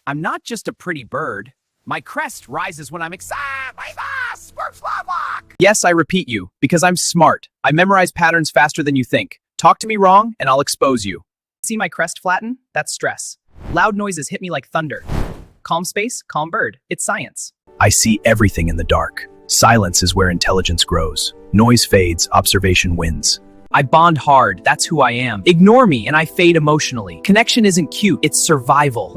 I'm not just a pretty bird. My crest rises when I'm excited. Yes, I repeat you, because I'm smart. I memorize patterns faster than you think. Talk to me wrong, and I'll expose you. See my crest flatten? That's stress. Loud noises hit me like thunder. Calm space, calm bird. It's science. I see everything in the dark. Silence is where intelligence grows. Noise fades, observation wins. I bond hard, that's who I am. Ignore me and I fade emotionally. Connection isn't cute, it's survival.